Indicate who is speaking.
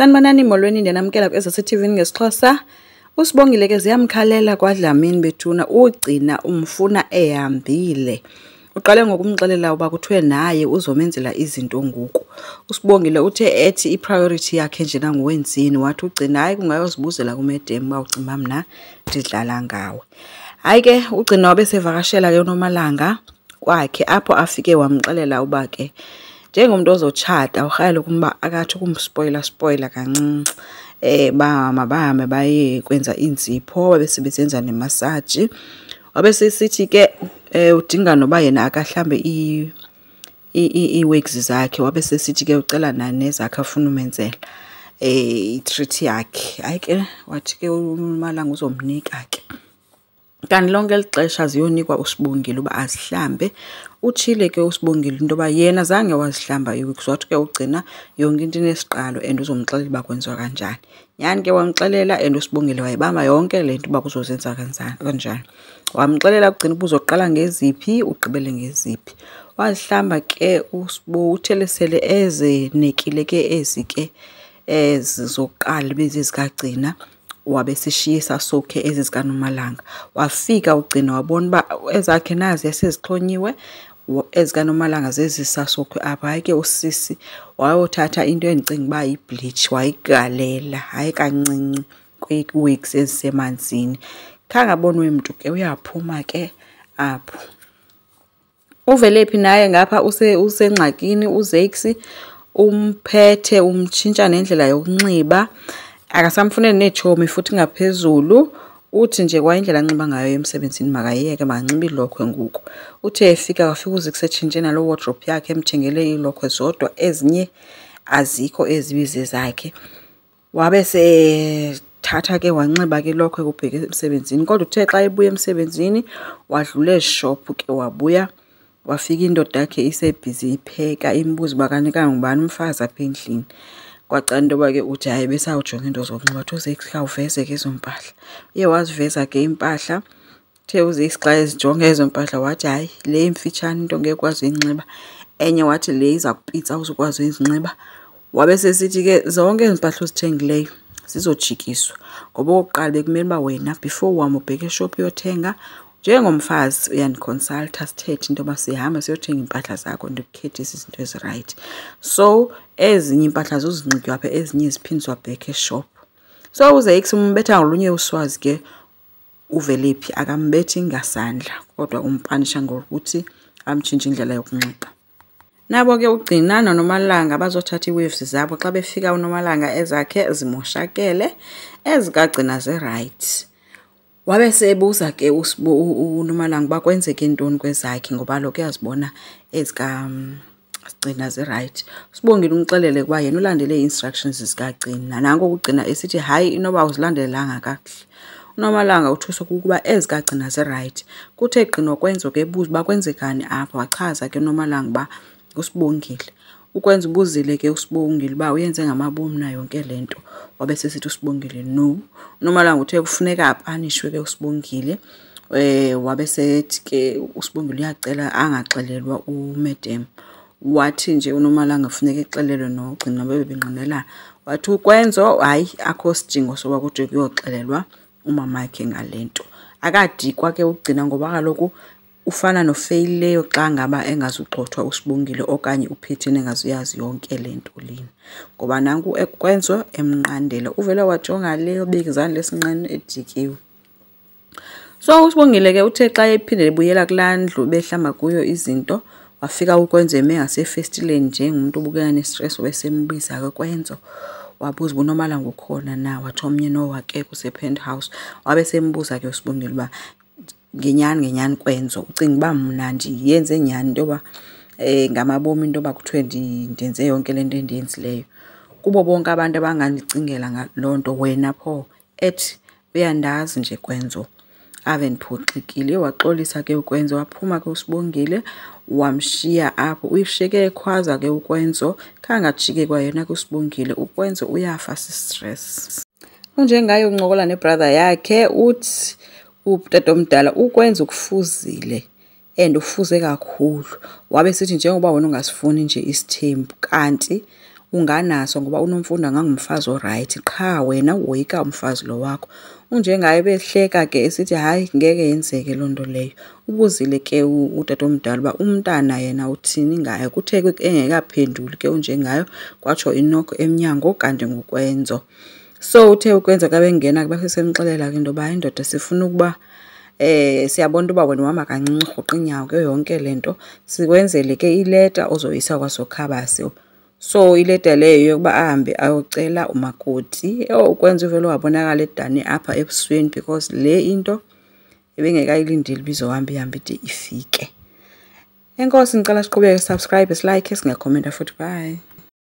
Speaker 1: Sanibonani molweni ndenamkela kweSCTV ngesixhosa. Usibongile ke ziyamkhalela kwaDlamini bethuna ugcina umfuna ehambile. Uqale ngokumxelela uba kuthiwe naye uzomenzela izinto ngoku. Usibongile uthe ethi ipriority yakhe njena nguwenzini wathi ugcina hayi kungayozibuzela kuMedem uba ucima mna ndidlala ngawe. Hayi ke ugcina wabe sevakashela ke uNomalanga kwakhe apho afike wamxelela uba ke njengomuntu ozotshata urhayela kumba akathi spoiler kancinci mabahambe baye kwenza inzipho besebenza nemasaji wabe sesithi ke udinga noba yena akahlambe iwigs zakhe wabe sesithi ke ucela nanezakhe afuna umenzela i-treat yakhe. Hayi ke wathi ke uMalanga uzomnika ke kanti lonke lixesha ziyonikwa uSibongile uba azihlambe. Utshile ke uSibongile into yoba yena zange wazihlamba iwigs wathi ke ugcina yonke into inesiqalo and uzomxelela uba kwenziwa kanjani. Nyani ke wamxelela and uSibongile wayibamba yonke le nto uba kuzozenza kanjani. Wamxelela ugcina uba uzoqala ngeziphi ugqibele ngeziphi. Wazihlamba ke uthelesele ezenekile ke ezi ke ezizoqala bezizikagcina wabe sishiyisa sokhe ezi zikaNomalanga. Wafika ugcina wabona uba ezakhe nazi yasezixhonyiwe ezikaNomalanga zezisasokhe apha. Hayi ke usisi wayothatha into endicinga uba yibleach wayigalela hayi kancinci kwiwigs ezisemanzini. Khange abonwe mntu ke uyaphuma ke apho. Uvelephi naye ngapha usengxakini uZakes umphethe umtshintsha nendlela yokunxiba akasamfuneni neetshomi futhi ngaphezulu. Uthi nje kwayindlela anxiba ngayo emsebenzini makayeke makanxibe ilokhwe ngoku. Uthe efika wafika uZakes etshintshe nalo wardrobe yakhe emthengele ilokhwe zodwa ezinye azikho ezibize zakhe. Wabe sethatha ke wanxiba ke ilokhwe kubheka emsebenzini kodwa uthe xa ebuya emsebenzini wadlula ezishophu ke wabuya wafika indoda yakhe isebhizi ipheka imbuzi bakanika ngubani umfazi apha endlini. Kwacanda into yoba ke uthi hayi besawujonga into zokunxiba uthi uZakes khawuveze ke ezo mpahla. Uye waziveza ke impahla uthe uZakes xa ezijonga ezo mpahla wathi hayi le imfitshane into ngeke ukwazi uyinxiba enye wathi le iza kupitsa uzukwazi uyizinxiba. Wabe sesithi ke zonke ezi mpahla ozithengileyo zizojikiswa ngoba okokuqala bekumele uba wena before uhamba ubheka eshop uyothenga njengomfazi uyandiconsulta sithethe into yoba sihamba siyothenga iimpahla zakho ndikukhethise izinto ezirayithi. So ezinye iimpahla zozinxitywa apha ezinye ziphindiswa back eshop. So uZakes umbetha ngolunye uswazi ke uVelephi akambethi ngasandla kodwa umpanisha ngokuthi amtshintshe indlela yokunxiba. Nabo ke ugcina noNomalanga bazothatha iwaves zabo xa befika uNomalanga ezakhe zimoshakele ezikagcina zirayithi. Wabe sebuza ke uNomalanga uba kwenzeke ntoni kwezakhe ngoba lokho uyazibona ezikagcina zirayithi. Usibongile umxelele kuba yena ulandele ii-instructions zikagcina nango ukugcina esithi hayi inoba uzilandelelanga kakuhle. uNomalanga uthuswa kukuba ezikagcina zirayithi. Kuthe gqina Kwenzo ke ebuza uba kwenzekani apha wachaza ke uNomalanga uba uSibongile ukwenza ubuzile ke uSibongile uba uyenze ngamabomu na yonke le nto. Wabe sesithi uSibongile no. uNomalanga uthe kufuneka apanishwe ke uSibongile. Wabe sethi ke uSibongile uyacela angaxelelwa uMedem. Wathi nje uNomalanga kufuneka exelelwe nogcina bebengqinelana. Wathi uKwenzo hayi akho sidingo soba kude kuyoxelelwa umamakhe ngalento. Akadikwa ke ugcina ngoba kaloku ufana nofeyileyo xa ngaba engazugxothwa uSibongile okanye uphethini engazuyazi yonke le nto lena. Ngoba nanku eKwenzo emnqandela uvele wajonga le obeka izandla lesinqeni edikiwe. So uSibongile ke uthe xa ephinde ebuyela kulaa ndlu behlamba kuyo izinto wafika uKwenzo eme ngasefestileni njengomuntu obukeka nestress wesembiza ke Kwenzo. Wabuza uba uNomalanga ukhona na wathi omnye nowa ke kuse-penthouse. Wabe sembuza ke uSibongile uba ngenyani Kwenzo ucinga uba mna ndiyenze nyani into yoba ngamabomi into yoba kuthiwe ndenze yonke le nto endiyenzileyo. Kubo bonke abantu abangandicingela ngaloo nto wena pho ethi uyandazi nje Kwenzo ave ndiphoxekile. Waxolisa ke uKwenzo waphuma ke uSibongile wamshiya apho. Uyishiyeke ekhwaza ke uKwenzo khange ajike kwayena ke uSibongile. uKwenzo uyafa si-stress. Unjengayo uncokola nebrother yakhe uthi utata omdala uKwenzo ukufuzile and ufuze kakhulu. Wabe sithi njengoba wena ungasifuni nje isithembu kanti unganaso ngoba unomfundo angangumfazi oright, qha wena uwoyika umfazi lo wakho. Unjengaye behleka ke esithi hayi ngeke yenzeke loo nto leyo. Ubuzile ke utatomdala uba umntana yena uthini ngaye, kuthe engekaphenduli ke unjengayo kwatsho inoko emnyango kanti ngukwenzo. So uthe ukwenza ka bengena basesemxelela ke into yoba indoda sifuna ukuba siyabona uba wena uhamba kancinci rhuqa inyawo ke yonke le nto, sikwenzele ke ileta ozoyisa kwaSokhabasi. So ileta leyo yokuba ahambe ayocela umakoti. Ukwenza uvele wabonakala edane apha ebusweni because le into ebengekayilindile ibizohamba ihambe ide ifike. Enkosi, ngicela siqhubeke, subscribe, like, singakhomenta futhi. Bye.